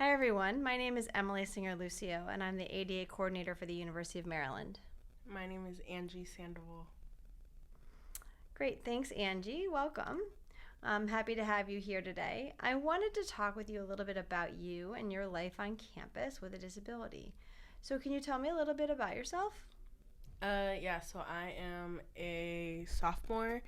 Hi, everyone. My name is Emily Singer Lucio, and I'm the ADA coordinator for the University of Maryland. My name is Angie Sandoval. Great. Thanks, Angie. Welcome. I'm happy to have you here today. I wanted to talk with you a little bit about you and your life on campus with a disability. So, can you tell me a little bit about yourself? So I am a sophomore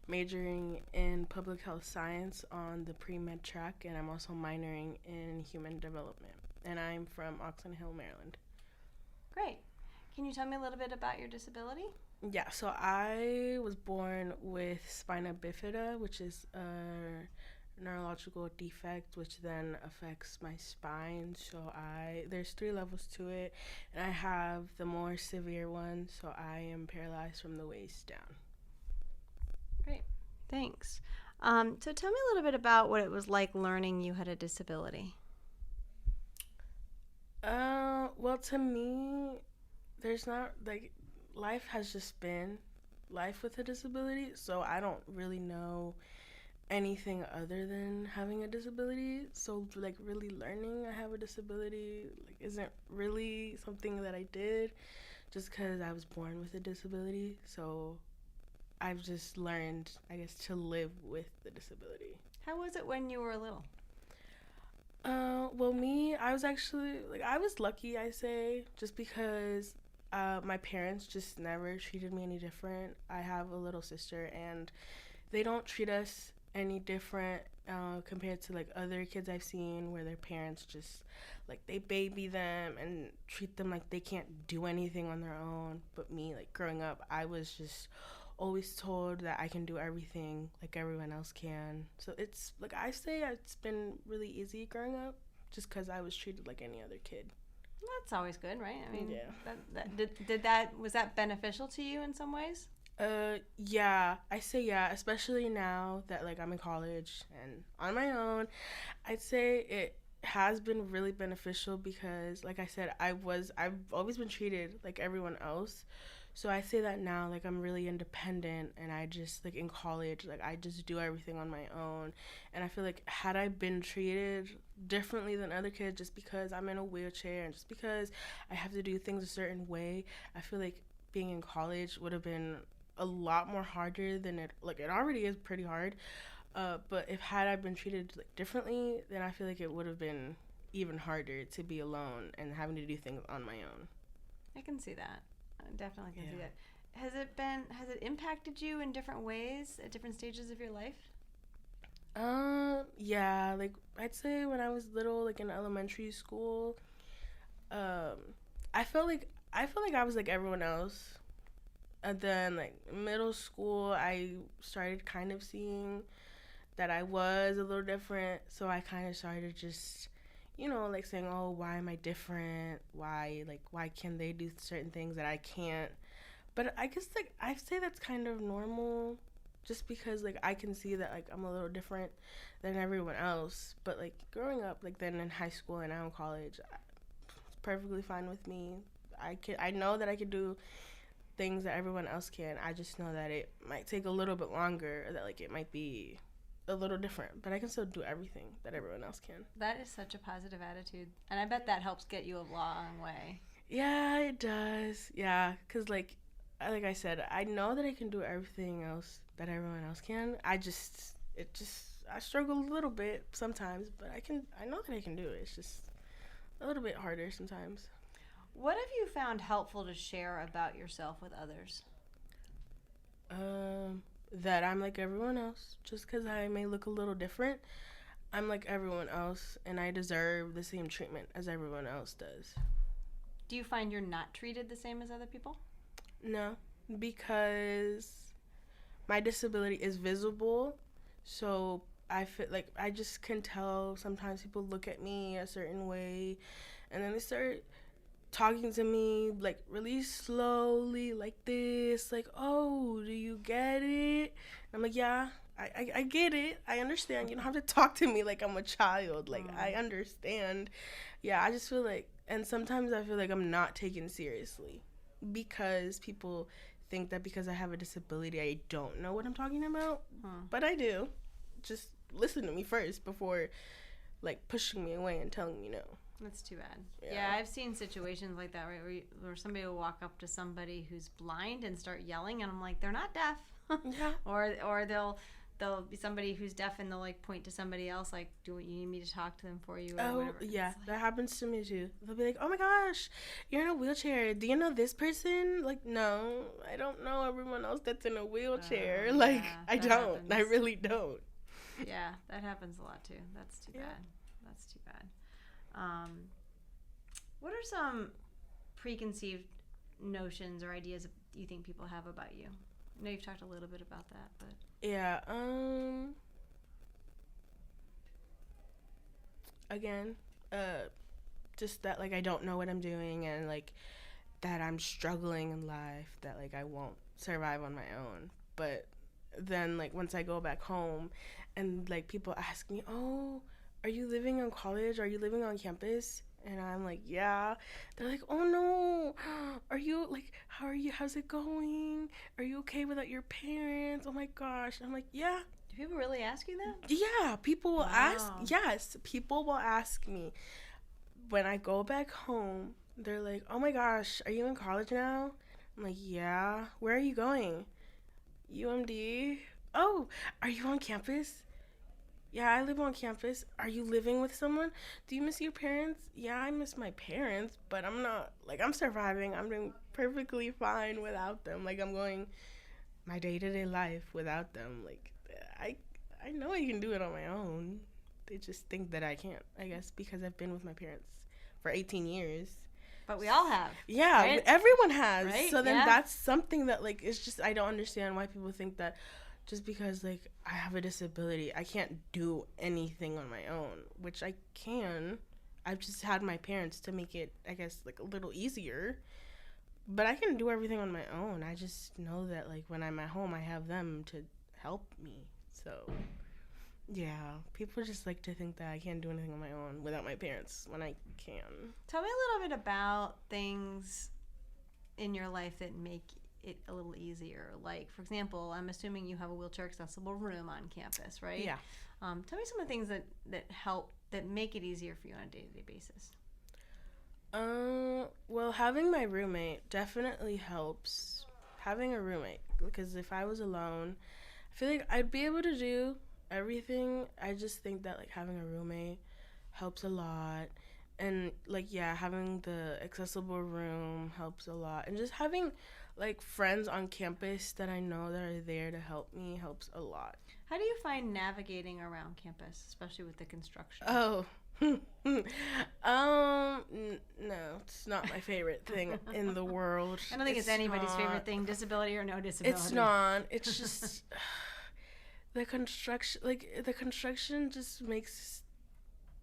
majoring in public health science on the pre-med track, and I'm also minoring in human development. And I'm from Oxon Hill, Maryland. Great. Can you tell me a little bit about your disability? Yeah, so I was born with spina bifida, which is a neurological defect, which then affects my spine. So there's 3 levels to it, and I have the more severe one. So I am paralyzed from the waist down. Great. Thanks. So, tell me a little bit about what it was like learning you had a disability. Well, to me, there's not like life has just been life with a disability, so I don't really know anything other than having a disability. So like really learning I have a disability like isn't really something that I did just because I was born with a disability. So I've just learned, I guess, to live with the disability. How was it when you were little? Well, me, I was actually like I was lucky, I say, just because my parents just never treated me any different. I have a little sister, and they don't treat us any different compared to like other kids I've seen where their parents just like they baby them and treat them like they can't do anything on their own. But me, like growing up, I was just always told that I can do everything like everyone else can. So it's like I say it's been really easy growing up just because I was treated like any other kid. That's always good, right? I mean, Yeah. was that beneficial to you in some ways? Yeah, I say yeah, especially now that like I'm in college and on my own. I'd say it has been really beneficial because like I said, I've always been treated like everyone else. So I say that now like I'm really independent and I just like in college, like I just do everything on my own. And I feel like had I been treated differently than other kids just because I'm in a wheelchair and just because I have to do things a certain way, I feel like being in college would have been a lot more harder than it already is pretty hard. But if had I been treated like differently, then I feel like it would have been even harder to be alone and having to do things on my own. I can see that. I definitely can see Yeah. that. Has it impacted you in different ways at different stages of your life? Yeah, like I'd say when I was little, like in elementary school, um, I felt like I was like everyone else. And then like middle school, I started kind of seeing that I was a little different. So I kind of started just, like saying, oh, why am I different? Why can they do certain things that I can't? But I guess like I say that's kind of normal just because like I can see that like I'm a little different than everyone else. But like growing up, like then in high school and now in college, it's perfectly fine with me. I know that I can do things that everyone else can. I just know that it might take a little bit longer, or that like it might be a little different, but I can still do everything that everyone else can. That is such a positive attitude, and I bet that helps get you a long way. Yeah, it does. Yeah, cuz like I said, I know that I can do everything else that everyone else can. I struggle a little bit sometimes, but I know that I can do it. It's just a little bit harder sometimes. What have you found helpful to share about yourself with others? That I'm like everyone else. Just because I may look a little different, I'm like everyone else, and I deserve the same treatment as everyone else does. Do you find you're not treated the same as other people? No, because my disability is visible, so I feel like I just can tell sometimes people look at me a certain way, and then they start talking to me like really slowly like this like, oh, do you get it? I'm like, yeah, I get it, I understand. You don't have to talk to me like I'm a child. Like I understand. Yeah, I just feel like, and sometimes I feel like I'm not taken seriously because people think that because I have a disability I don't know what I'm talking about. Hmm. But I do. Just listen to me first before like pushing me away and telling me no. That's too bad. Yeah, I've seen situations like that, right, where somebody will walk up to somebody who's blind and start yelling, and I'm like, they're not deaf. Yeah. Or they'll be somebody who's deaf, and they'll like point to somebody else, like, do you need me to talk to them for you? Or Oh, whatever. yeah, Like, that happens to me too. They'll be like, "Oh my gosh, you're in a wheelchair. Do you know this person?" Like, no, I don't know everyone else that's in a wheelchair. Like, yeah, I that don't. happens. I really don't. Yeah, that happens a lot too. That's too bad. That's too bad. What are some preconceived notions or ideas you think people have about you? I know you've talked a little bit about that, but Yeah. Again, just that like I don't know what I'm doing, and like that I'm struggling in life, that like I won't survive on my own. But then like once I go back home and like people ask me, "Oh, are you living on college? Are you living on campus?" And I'm like, "Yeah." They're like, "Oh no. Are you like how are you? How's it going? Are you okay without your parents?" Oh my gosh. I'm like, "Yeah." do people really ask you that? Yeah, people will ask. Wow. Yes, people will ask me when I go back home. They're like, "Oh my gosh, are you in college now?" I'm like, "Yeah." "Where are you going?" "UMD." "Oh, are you on campus?" "Yeah, I live on campus." "Are you living with someone?" "Do you miss your parents?" "Yeah, I miss my parents, but I'm not like I'm surviving. I'm doing perfectly fine without them. Like I'm going my day-to-day life without them. Like I I know I can do it on my own. They just think that I can't, I guess, because I've been with my parents for 18 years. But we all have. Yeah, right? everyone has. Right? So then Yeah. that's something that like it's just I don't understand why people think that just because like I have a disability, I can't do anything on my own, which I can. I've just had my parents to make it, I guess, like a little easier. But I can do everything on my own. I just know that like when I'm at home, I have them to help me. So yeah, people just like to think that I can't do anything on my own without my parents when I can. Tell me a little bit about things in your life that make it a little easier. Like, for example, I'm assuming you have a wheelchair accessible room on campus, right? Yeah. Tell me some of the things that help, that make it easier for you on a day-to-day basis. Well, having my roommate definitely helps. Having a roommate, because if I was alone, I feel like I'd be able to do everything. I just think that like having a roommate helps a lot. And like yeah, having the accessible room helps a lot. And just having like friends on campus that I know that are there to help me helps a lot. How do you find navigating around campus, especially with the construction? Oh. No, it's not my favorite thing in the world. I don't think it's anybody's favorite thing, disability or no disability. It's not. It's just the construction. Like the construction just makes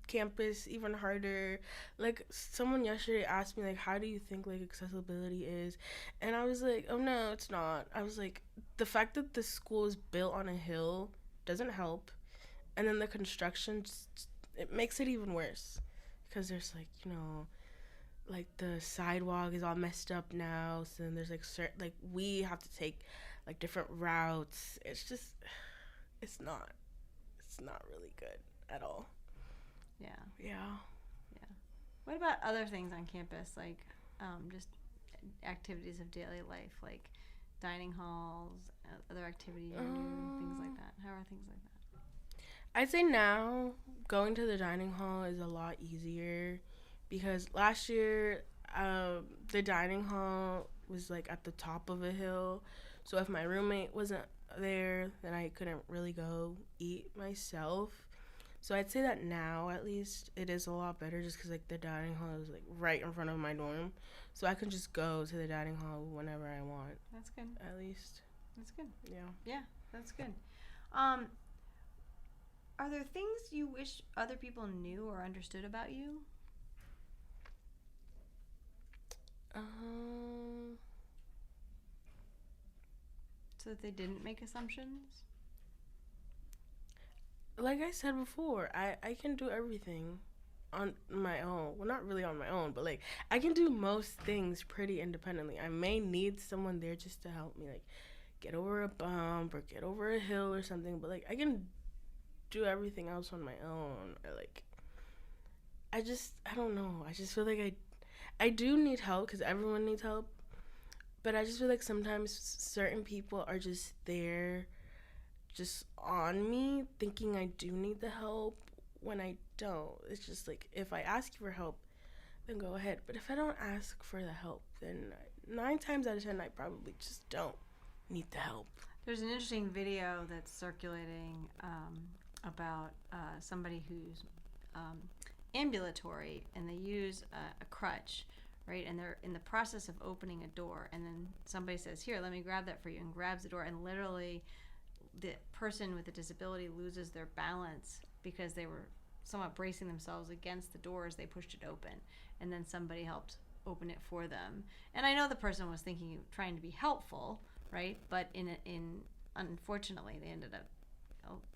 campus even harder. Like someone yesterday asked me like, "How do you think like accessibility is?" And I was like, "Oh no, it's not." I was like, the fact that the school is built on a hill doesn't help, and then the construction just, it makes it even worse because there's like like the sidewalk is all messed up now, so then there's like like we have to take like different routes. It's just it's not really good at all. Yeah. Yeah. What about other things on campus, like just activities of daily life, like dining halls, other activities you do, things like that? How are things like that? I'd say now going to the dining hall is a lot easier because last year the dining hall was like at the top of a hill, so if my roommate wasn't there, then I couldn't really go eat myself. So I'd say that now at least it is a lot better just because like the dining hall is like right in front of my dorm, so I can just go to the dining hall whenever I want. That's good. At least. That's good. Yeah. Yeah, that's good. Are there things you wish other people knew or understood about you? So that they didn't make assumptions? Like I said before, I can do everything on my own. Well, not really on my own, but like I can do most things pretty independently. I may need someone there just to help me like get over a bump or get over a hill or something, but like I can do everything else on my own. Or like I don't know. I just feel like I do need help because everyone needs help. But I just feel like sometimes certain people are just there, just on me, thinking I do need the help when I don't. It's just like, if I ask you for help, then go ahead. But if I don't ask for the help, then 9 times out of 10, I probably just don't need the help. There's an interesting video that's circulating about somebody who's ambulatory, and they use a crutch, right? And they're in the process of opening a door, and then somebody says, "Here, let me grab that for you," and grabs the door, and literally the person with the disability loses their balance because they were somewhat bracing themselves against the door as they pushed it open, and then somebody helped open it for them. And I know the person was trying to be helpful, right? But unfortunately, they ended up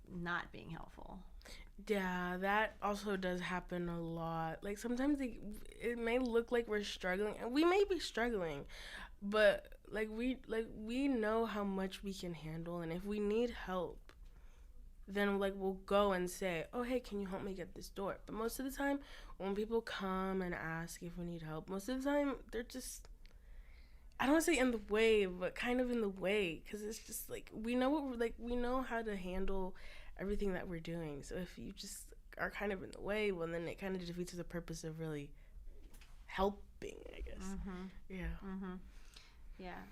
not being helpful. Yeah, that also does happen a lot. Like, sometimes it may look like we're struggling, and we may be struggling, but we know how much we can handle, and if we need help, then we'll go and say, "Oh, hey, can you help me get this door?" But most of the time, when people come and ask if we need help, most of the time they're just, I don't want to say in the way, but kind of in the way, because it's just like we know how to handle everything that we're doing. So if you just are kind of in the way, well, then it kind of defeats the purpose of really helping, I guess. Mm-hmm. Yeah. Mm-hmm. Yeah.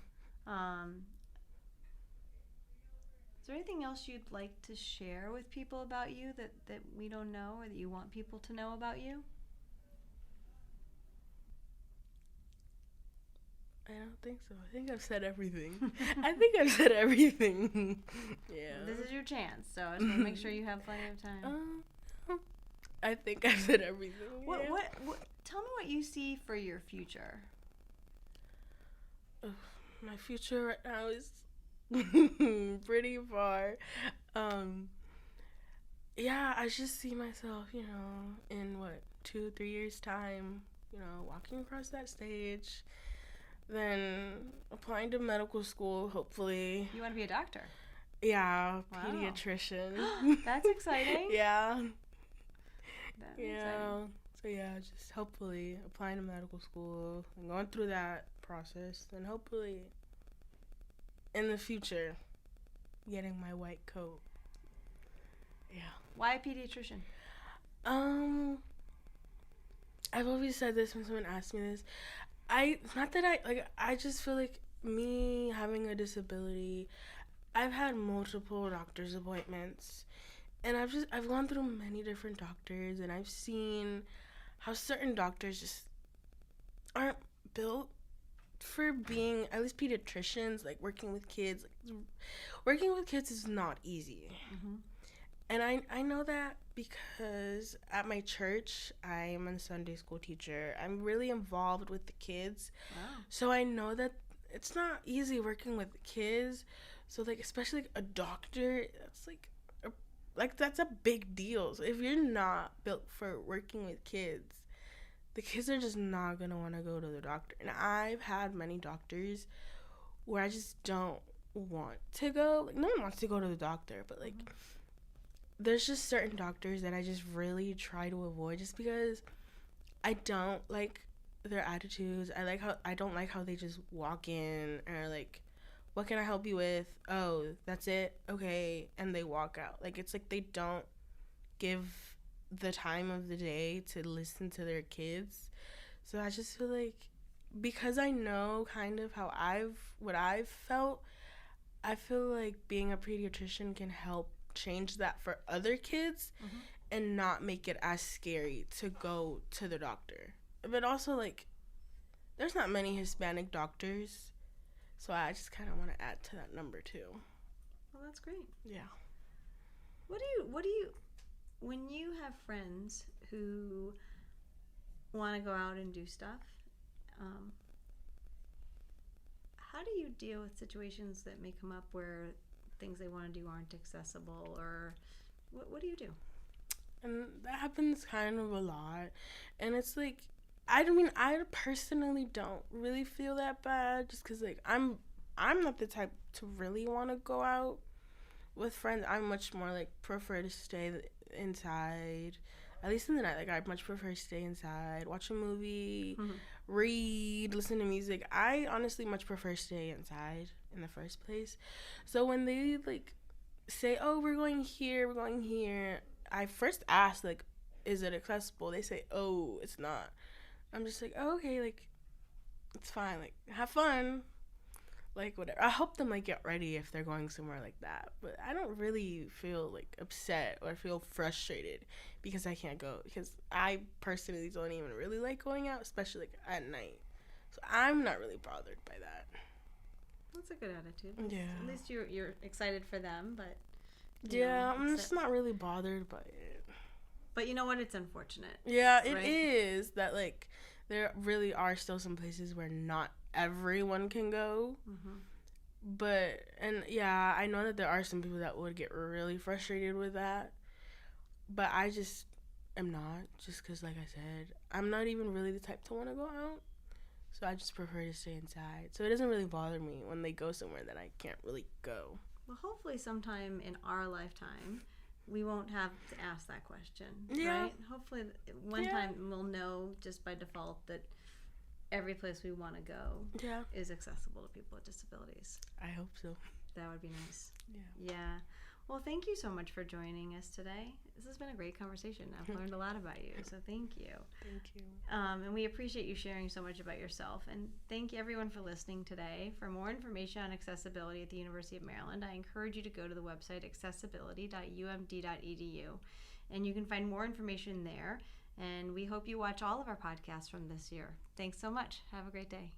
Is there anything else you'd like to share with people about you that we don't know, or that you want people to know about you? I don't think so. I think I've said everything. Yeah. This is your chance, so I just want to make sure you have plenty of time. I think I've said everything. What, yeah. what, tell me what you see for your future. My future right now is pretty far. Yeah, I just see myself, in 2-3 years time, walking across that stage, then applying to medical school, hopefully. You want to be a doctor? Yeah, Wow. Pediatrician. That's exciting. Yeah. That's exciting. So yeah, just hopefully applying to medical school and going through that process, and hopefully in the future getting my white coat. Yeah. Why a pediatrician? I've always said this when someone asks me this. I just feel like me having a disability, I've had multiple doctor's appointments, and I've gone through many different doctors, and I've seen how certain doctors just aren't built for being, at least pediatricians, working with kids. Working with kids is not easy. Mm-hmm. And I know that because at my church, I'm a Sunday school teacher. I'm really involved with the kids. Wow. So I know that it's not easy working with kids. So, especially a doctor, that's a big deal. So if you're not built for working with kids, the kids are just not going to want to go to the doctor. And I've had many doctors where I just don't want to go. No one wants to go to the doctor, but Mm-hmm. There's just certain doctors that I just really try to avoid, just because I don't like their attitudes. I don't like how they just walk in, or what can I help you with? Oh, that's it? Okay. And they walk out. It's like they don't give the time of the day to listen to their kids. So I just feel like, because I know kind of what I've felt, I feel like being a pediatrician can help change that for other kids, Mm-hmm. and not make it as scary to go to the doctor. But also, there's not many Hispanic doctors, so I just kind of want to add to that number too. Well, that's great. Yeah. What do you when you have friends who want to go out and do stuff, how do you deal with situations that may come up where things they want to do aren't accessible, or what do you do? And that happens kind of a lot, and it's I personally don't really feel that bad, just because I'm not the type to really want to go out with friends. I'm much more prefer to stay inside. at least in the night, like, I much prefer stay inside, watch a movie, Mm-hmm. read, listen to music. I honestly much prefer stay inside in the first place. So when they, like, say, oh, we're going here, I first ask, like, is it accessible? They say, oh, it's not. I'm just like, oh, okay, like, it's fine, like, have fun, like, whatever. I help them, like, get ready if they're going somewhere like that, but I don't really feel, like, upset or feel frustrated because I can't go, because I personally don't even really like going out, especially, like, at night. So I'm not really bothered by that. That's a good attitude. Yeah. At least you're excited for them, but Yeah, I'm just not really bothered by it. But you know what? It's unfortunate. Yeah, it right? is that, like, there really are still some places where not everyone can go. Mm-hmm. But, and yeah, I know that there are some people that would get really frustrated with that. But I just am not, just because, like I said, I'm not even really the type to want to go out. So I just prefer to stay inside. So it doesn't really bother me when they go somewhere that I can't really go. Well, hopefully sometime in our lifetime, we won't have to ask that question, Yeah. right? Hopefully one time we'll know just by default that every place we want to go is accessible to people with disabilities. I hope so. That would be nice. Yeah. Yeah. Well, thank you so much for joining us today. This has been a great conversation. I've learned a lot about you, so thank you. Thank you. And we appreciate you sharing so much about yourself. And thank you, everyone, for listening today. For more information on accessibility at the University of Maryland, I encourage you to go to the website accessibility.umd.edu. And you can find more information there. And we hope you watch all of our podcasts from this year. Thanks so much. Have a great day.